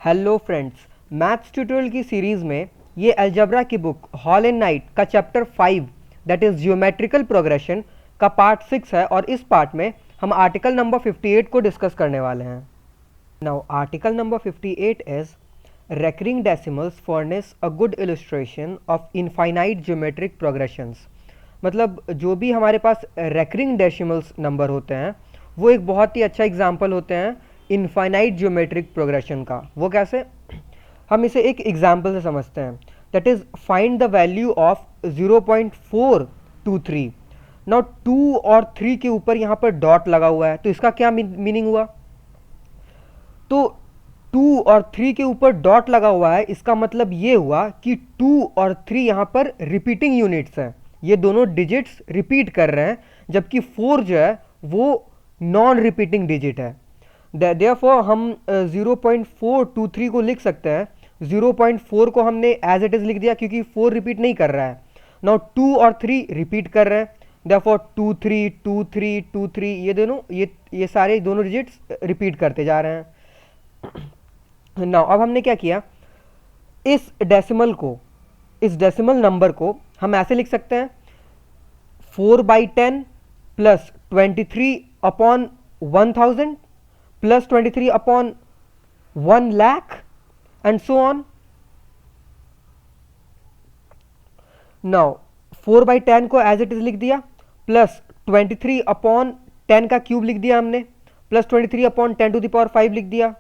Hello friends, maths tutorial की series में ये अलजेब्रा की बुक हॉल एंड नाइट का chapter 5 that is geometrical progression का पार्ट 6 है और इस पार्ट में हम आर्टिकल नंबर 58 को डिस्कस करने वाले हैं। Now article number 58 is recurring decimals furnish a good illustration of infinite geometric progressions. मतलब जो भी हमारे पास रेकरिंग डेसिमल्स नंबर होते हैं वो एक बहुत ही अच्छा एग्जाम्पल होते हैं इनफाइनाइट ज्योमेट्रिक प्रोग्रेशन का। वो कैसे, हम इसे एक एग्जाम्पल से समझते हैं। That is find the value of 0.423। Now 2 और 3 के ऊपर यहाँ पर डॉट लगा हुआ है, तो इसका क्या मीनिंग हुआ? तो 2 और 3 के ऊपर डॉट लगा हुआ है, इसका मतलब ये हुआ कि 2 और 3 यहाँ पर रिपीटिंग यूनिट्स हैं, ये दोनों डिजिट्स रिपीट कर रहे हैं, जबकि 4 जो है वो नॉन रिपीटिंग डिजिट है। देयरफॉर हम 0.423 को लिख सकते हैं। 0.4 को हमने एज इट इज लिख दिया क्योंकि 4 रिपीट नहीं कर रहा है। नाउ 2 और 3 रिपीट कर रहे हैं, देयरफॉर 2 3 2 3 2 3 ये दोनों ये सारे दोनों डिजिट्स रिपीट करते जा रहे हैं। नाउ अब हमने क्या किया, इस डेसिमल नंबर को हम ऐसे लिख सकते हैं 4/10 plus 23/1000 plus 23/1 lakh and so on. Now 4/10 को एज इट इज लिख दिया, प्लस 23/10 का क्यूब लिख दिया हमने, प्लस 23/10⁵ लिख दिया।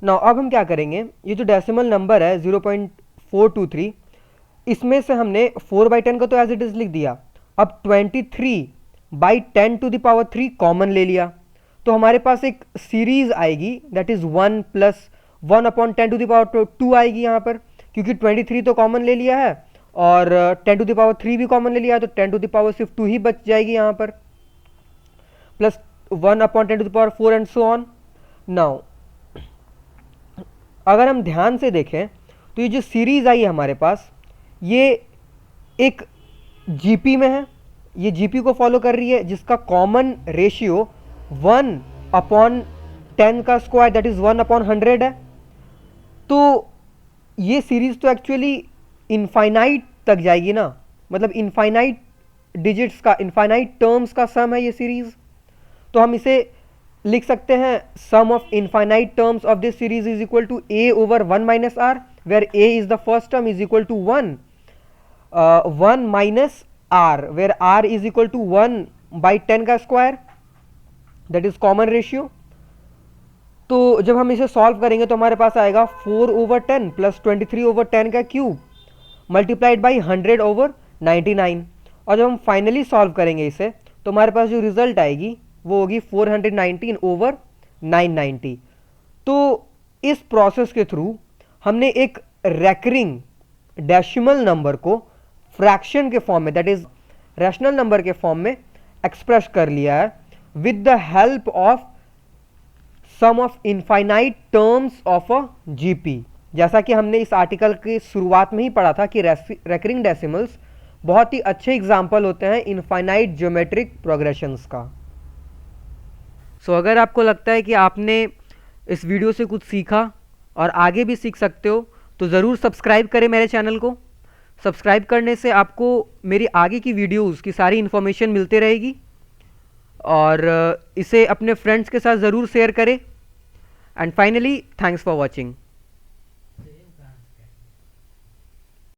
नाउ अब हम क्या करेंगे, ये जो डेसिमल नंबर है 0.423, इसमें से हमने 4/10 का तो एज इट इज लिख दिया, अब 23/10⁻³ कॉमन ले लिया, तो हमारे पास एक सीरीज आएगी दैट इज 1 प्लस 1/10⁻² आएगी यहाँ पर, क्योंकि 23 तो कॉमन ले लिया है और 10⁻³ भी कॉमन ले लिया है, तो 10⁻² ही बच जाएगी यहाँ पर, plus 1/10⁴ and so on. Now अगर हम ध्यान से देखें तो ये जो सीरीज आई है हमारे पास, ये एक जीपी में है, ये जीपी को फॉलो कर रही है, जिसका कॉमन रेशियो 1/10 का स्क्वायर दैट इज 1/100 है। तो ये सीरीज तो एक्चुअली इनफाइनाइट तक जाएगी ना, मतलब इनफाइनाइट डिजिट्स का, इनफाइनाइट टर्म्स का सम है ये सीरीज। तो हम इसे लिख सकते हैं sum of infinite terms of this series is equal to a over 1 minus r, where a is the first term is equal to 1 minus r, where r is equal to 1/10 का square that is common ratio. तो जब हम इसे solve करेंगे तो हमारे पास आएगा 4/10 plus 23/10 का क्यूब मल्टीप्लाइड बाई 100/99, और जब हम फाइनली सॉल्व करेंगे इसे तो हमारे पास जो रिजल्ट आएगी वो होगी 419/990। तो इस प्रोसेस के थ्रू हमने एक रेकरिंग डेसिमल नंबर को फ्रैक्शन के फॉर्म में दैट इज रैशनल नंबर के फॉर्म में एक्सप्रेस कर लिया है with the help of sum of infinite terms of a GP। जैसा कि हमने इस आर्टिकल की शुरुआत में ही पढ़ा था कि रेकरिंग डेसिमल्स बहुत ही अच्छे एग्जाम्पल होते हैं इनफाइनाइट ज्योमेट्रिक प्रोग्रेशंस का। सो अगर आपको लगता है कि आपने इस वीडियो से कुछ सीखा और आगे भी सीख सकते हो तो ज़रूर सब्सक्राइब करें मेरे चैनल को। सब्सक्राइब करने से आपको मेरी आगे की वीडियोज़ की सारी इन्फॉर्मेशन मिलती रहेगी, और इसे अपने फ्रेंड्स के साथ ज़रूर शेयर करें। And finally thanks for watching.